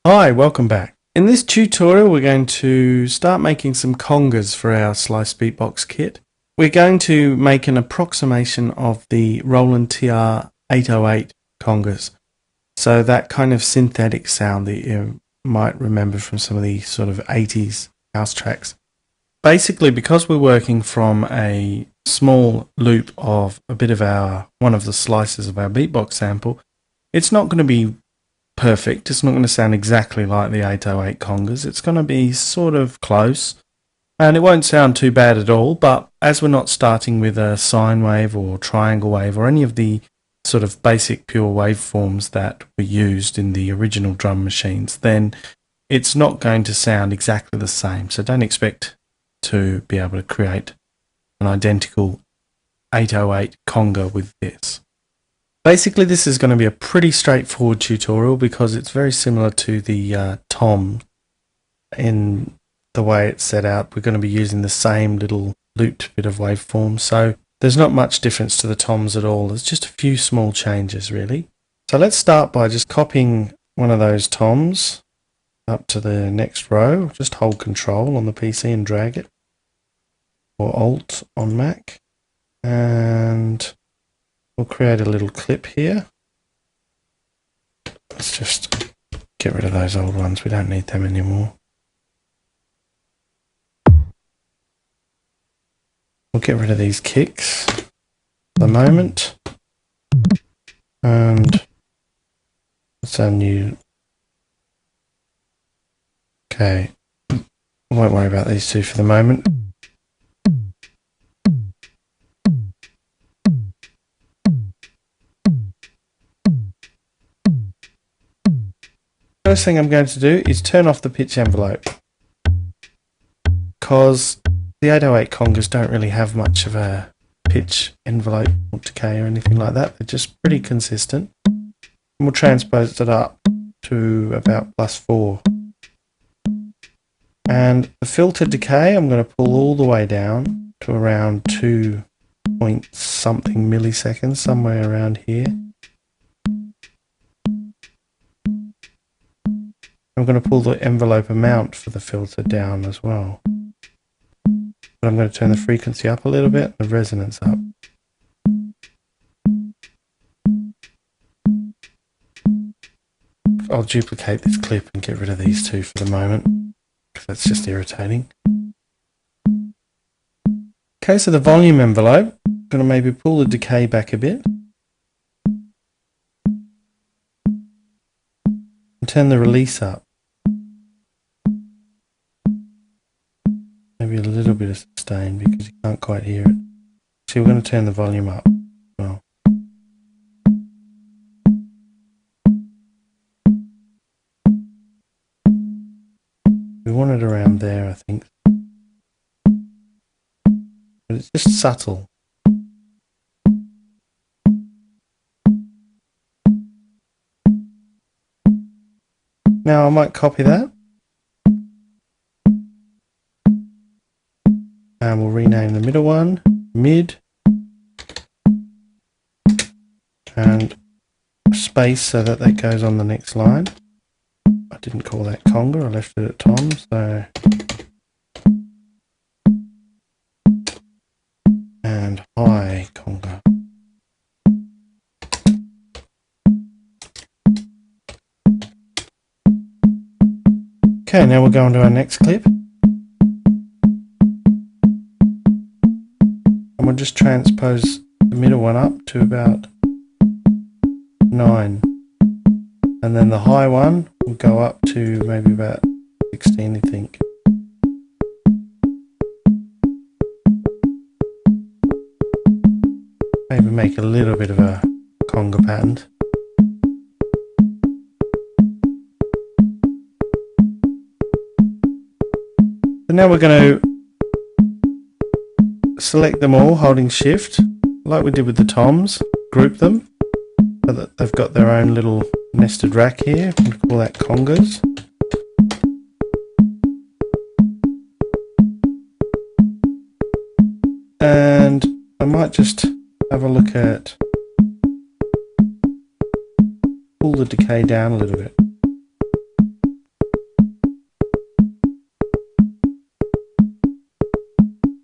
Hi, welcome back. In this tutorial we're going to start making some congas for our Slice Beatbox kit. We're going to make an approximation of the Roland TR-808 congas. So that kind of synthetic sound that you might remember from some of the sort of 80s house tracks. Basically, because we're working from a small loop of a bit of one of the slices of our beatbox sample, it's not going to be perfect. It's not going to sound exactly like the 808 congas. It's going to be sort of close, and it won't sound too bad at all. But as we're not starting with a sine wave or triangle wave or any of the sort of basic pure waveforms that were used in the original drum machines, then it's not going to sound exactly the same. So don't expect to be able to create an identical 808 conga with this. Basically, this is going to be a pretty straightforward tutorial because it's very similar to the tom in the way it's set out. We're going to be using the same little looped bit of waveform, so there's not much difference to the toms at all. There's just a few small changes really. So let's start by just copying one of those toms up to the next row. Just hold Control on the PC and drag it, or Alt on Mac, and we'll create a little clip here. Let's just get rid of those old ones. We don't need them anymore. We'll get rid of these kicks for the moment. And what's our new... Okay, I won't worry about these two for the moment. First thing I'm going to do is turn off the pitch envelope, because the 808 congas don't really have much of a pitch envelope or decay or anything like that. They're just pretty consistent. And we'll transpose it up to about +4. And the filter decay I'm going to pull all the way down to around 2 point something milliseconds, somewhere around here. I'm going to pull the envelope amount for the filter down as well. But I'm going to turn the frequency up a little bit, the resonance up. I'll duplicate this clip and get rid of these two for the moment, because that's just irritating. Okay, so the volume envelope, I'm going to maybe pull the decay back a bit. And turn the release up. Maybe a little bit of sustain because you can't quite hear it. So we're going to turn the volume up as well. We want it around there, I think. But it's just subtle. Now I might copy that. And we'll rename the middle one mid, and space so that that goes on the next line. I didn't call that conga, I left it at tom, so. And high conga. Okay, now we'll go on to our next clip. And we'll just transpose the middle one up to about 9. And then the high one will go up to maybe about 16, I think. Maybe make a little bit of a conga pattern. So now we're going to select them all holding shift, like we did with the toms, group them so that they've got their own little nested rack here. We'll call that congas. And I might just have a look at, pull the decay down a little bit.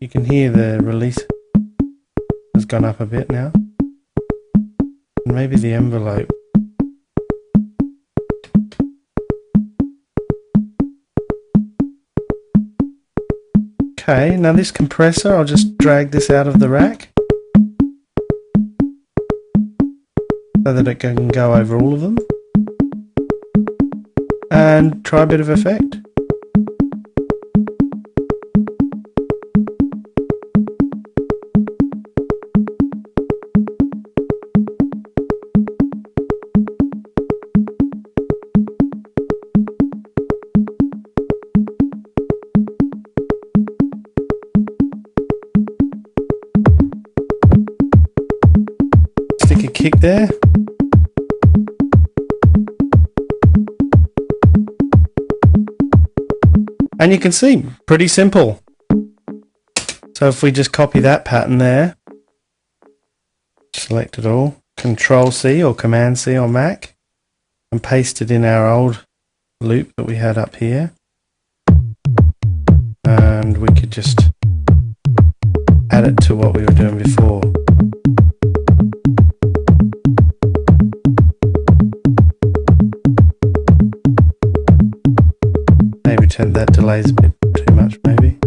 You can hear the release has gone up a bit now. And maybe the envelope. Okay, now this compressor, I'll just drag this out of the rack so that it can go over all of them. And try a bit of effect. Stick a kick there. And you can see, pretty simple. So if we just copy that pattern there, select it all, Control C or Command C on Mac, and paste it in our old loop that we had up here. And we could just add it to what we were doing before. Maybe turn that delays a bit too much, maybe.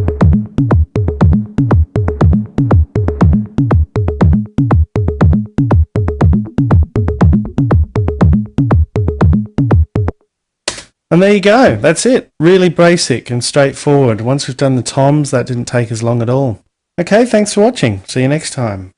And there you go, that's it. Really basic and straightforward. Once we've done the toms, that didn't take as long at all. Okay, thanks for watching. See you next time.